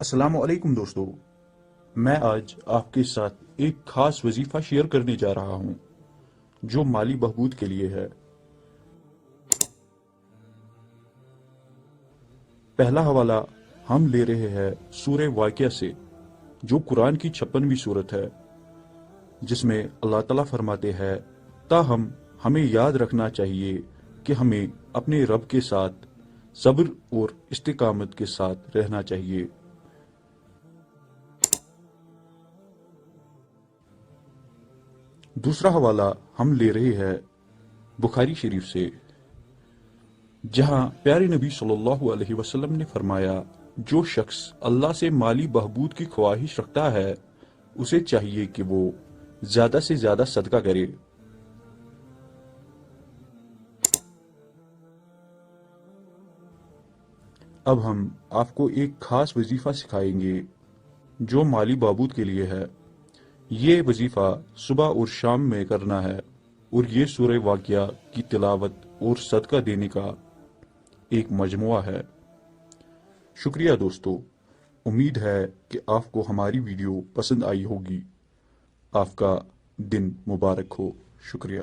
السلام علیکم دوستو، میں آج آپ کے ساتھ ایک خاص وظیفہ شیئر کرنے جا رہا ہوں جو مالی بہبود کے لیے ہے۔ پہلا حوالہ ہم لے رہے ہیں سورہ واقعہ سے، جو قرآن کی 56ویں سورت ہے، جس میں اللہ تعالیٰ فرماتے ہیں تاہم ہمیں یاد رکھنا چاہیے کہ ہمیں اپنے رب کے ساتھ صبر اور استقامت کے ساتھ رہنا چاہیے۔ دوسرا حوالہ ہم لے رہے ہیں بخاری شریف سے، جہاں پیارے نبی صلی اللہ علیہ وسلم نے فرمایا جو شخص اللہ سے مالی بہبود کی خواہش رکھتا ہے اسے چاہیے کہ وہ زیادہ سے زیادہ صدقہ کرے۔ اب ہم آپ کو ایک خاص وظیفہ سکھائیں گے جو مالی بہبود کے لیے ہے۔ یہ وظیفہ صبح اور شام میں کرنا ہے، اور یہ سورہ واقعہ کی تلاوت اور صدقہ دینے کا ایک مجموعہ ہے۔ شکریہ دوستو، امید ہے کہ آپ کو ہماری ویڈیو پسند آئی ہوگی۔ آپ کا دن مبارک ہو۔ شکریہ۔